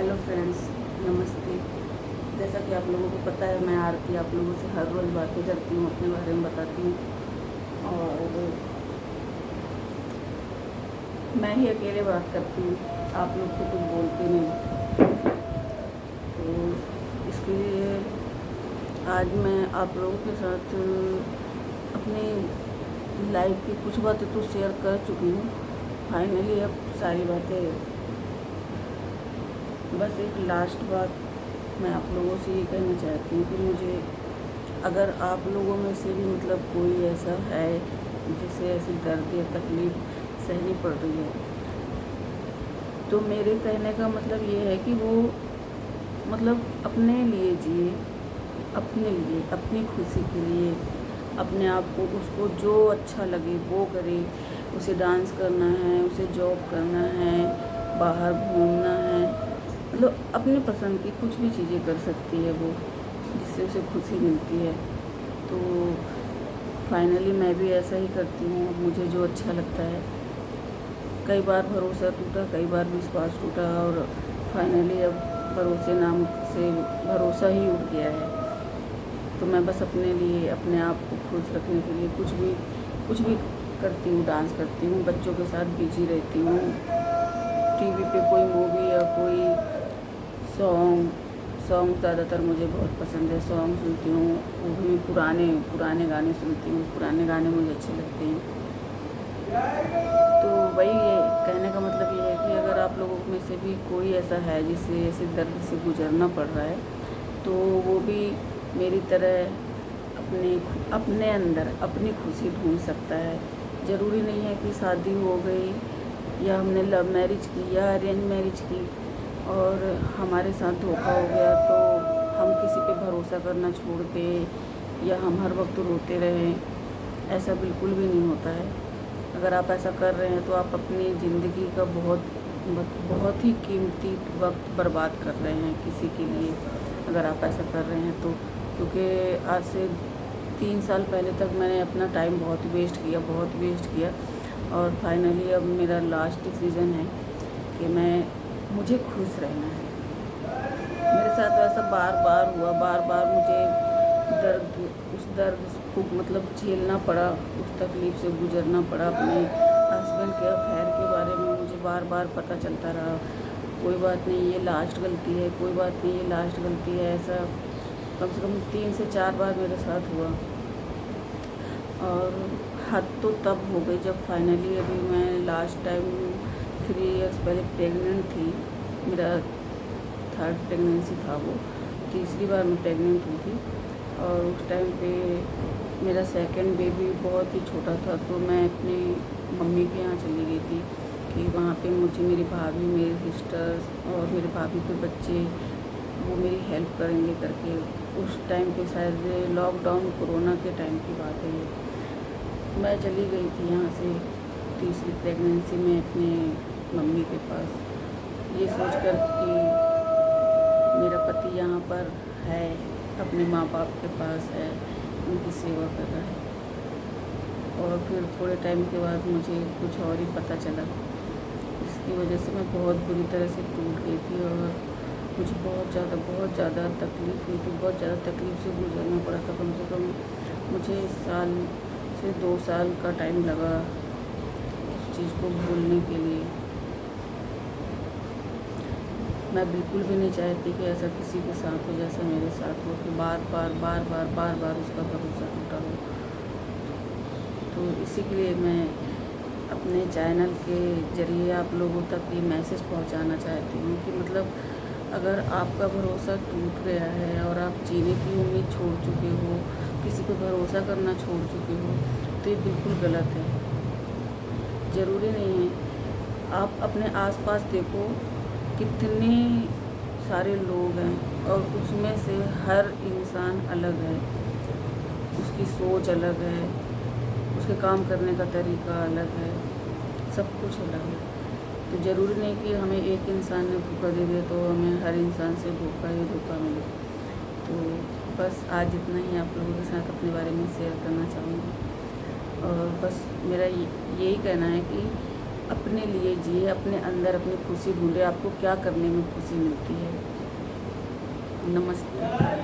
Hello friends, नमस्ते। जैसा कि आप लोगों को पता है, मैं आरती आप लोगों से हर रोज़ बातें करती हूँ, अपने बारे में बताती हूँ और मैं ही अकेले बात करती हूँ। आप लोग तो कुछ बोलते नहीं। तो इसके लिए आज मैं आप लोगों के साथ अपनी लाइफ की कुछ बातें तो शेयर कर चुकी हूँ। फाइनली अब सारी बातें, बस एक लास्ट बात मैं आप लोगों से ये कहना चाहती हूँ कि मुझे, अगर आप लोगों में से भी मतलब कोई ऐसा है जिसे ऐसी दर्द या तकलीफ़ सहनी पड़ रही है, तो मेरे कहने का मतलब ये है कि वो मतलब अपने लिए जिए, अपने लिए, अपनी खुशी के लिए, अपने आप को, उसको जो अच्छा लगे वो करे। उसे डांस करना है, उसे जॉब करना है, बाहर घूमना है, मतलब अपनी पसंद की कुछ भी चीज़ें कर सकती है वो, जिससे उसे खुशी मिलती है। तो फाइनली मैं भी ऐसा ही करती हूँ, मुझे जो अच्छा लगता है। कई बार भरोसा टूटा, कई बार विश्वास टूटा और फाइनली अब भरोसे नाम से भरोसा ही उठ गया है। तो मैं बस अपने लिए, अपने आप को खुश रखने के लिए कुछ भी करती हूँ। डांस करती हूँ, बच्चों के साथ बिजी रहती हूँ, टीवी पे कोई मूवी या कोई सॉन्ग ज़्यादातर मुझे बहुत पसंद है। सॉन्ग सुनती हूँ, वो भी पुराने पुराने गाने सुनती हूँ। पुराने गाने मुझे अच्छे लगते हैं। तो वही ये कहने का मतलब ये है कि अगर आप लोगों में से भी कोई ऐसा है जिसे ऐसे दर्द से गुजरना पड़ रहा है, तो वो भी मेरी तरह अपने अपने अंदर अपनी खुशी ढूंढ सकता है। ज़रूरी नहीं है कि शादी हो गई या हमने लव मैरिज की या अरेंज मैरिज की और हमारे साथ धोखा हो गया तो हम किसी पे भरोसा करना छोड़ दें या हम हर वक्त रोते रहें। ऐसा बिल्कुल भी नहीं होता है। अगर आप ऐसा कर रहे हैं तो आप अपनी ज़िंदगी का बहुत ही कीमती वक्त बर्बाद कर रहे हैं किसी के लिए, अगर आप ऐसा कर रहे हैं तो। क्योंकि आज से 3 साल पहले तक मैंने अपना टाइम बहुत वेस्ट किया और फाइनली अब मेरा लास्ट डिसीज़न है कि मुझे खुश रहना है। मेरे साथ ऐसा बार हुआ, बार मुझे उस दर्द को मतलब झेलना पड़ा, उस तकलीफ़ से गुजरना पड़ा। अपने हस्बैंड के अफेयर के बारे में मुझे बार पता चलता रहा। कोई बात नहीं, ये लास्ट गलती है, कोई बात नहीं, ये लास्ट गलती है। ऐसा कम से कम 3 से 4 बार मेरे साथ हुआ और हद तो तब हो गई जब फाइनली अभी मैं लास्ट टाइम 3 इयर्स पहले प्रेग्नेंट थी। मेरा 3rd प्रेगनेंसी था वो, तीसरी बार मैं प्रेग्नेंट हुई थी और उस टाइम पे मेरा 2nd बेबी बहुत ही छोटा था। तो मैं अपनी मम्मी के यहाँ चली गई थी कि वहाँ पे मुझे मेरी भाभी, मेरी सिस्टर्स और मेरे भाभी के बच्चे वो मेरी हेल्प करेंगे करके। उस टाइम पे शायद लॉकडाउन कोरोना के टाइम की बात है ये। मैं चली गई थी यहाँ से तीसरी प्रेगनेंसी में अपने मम्मी के पास, ये सोचकर कि मेरा पति यहाँ पर है, अपने माँ बाप के पास है, उनकी सेवा कर रहा है। और फिर थोड़े टाइम के बाद मुझे कुछ और ही पता चला, जिसकी वजह से मैं बहुत बुरी तरह से टूट गई थी और मुझे बहुत ज़्यादा तकलीफ़ हुई थी। बहुत ज़्यादा तकलीफ़ से गुजरना पड़ा था। कम से कम मुझे 1 साल से 2 साल का टाइम लगा उस चीज़ को भूलने के लिए। मैं बिल्कुल भी नहीं चाहती कि ऐसा किसी के साथ हो जैसा मेरे साथ हो, कि बार बार उसका भरोसा टूटा हो। तो इसी के लिए मैं अपने चैनल के ज़रिए आप लोगों तक ये मैसेज पहुंचाना चाहती हूँ कि मतलब अगर आपका भरोसा टूट गया है और आप जीने की उम्मीद छोड़ चुके हो, किसी पे भरोसा करना छोड़ चुके हो, तो ये बिल्कुल गलत है। ज़रूरी नहीं है। आप अपने आसपास देखो, कितने सारे लोग हैं और उसमें से हर इंसान अलग है, उसकी सोच अलग है, उसके काम करने का तरीका अलग है, सब कुछ अलग है। तो ज़रूरी नहीं कि हमें एक इंसान ने धोखा दे दिया तो हमें हर इंसान से धोखा मिले। तो बस आज इतना ही आप लोगों के साथ अपने बारे में शेयर करना चाहूँगी और बस मेरा यही कहना है कि अपने लिए जिए, अपने अंदर अपनी खुशी ढूंढे, आपको क्या करने में खुशी मिलती है। नमस्ते।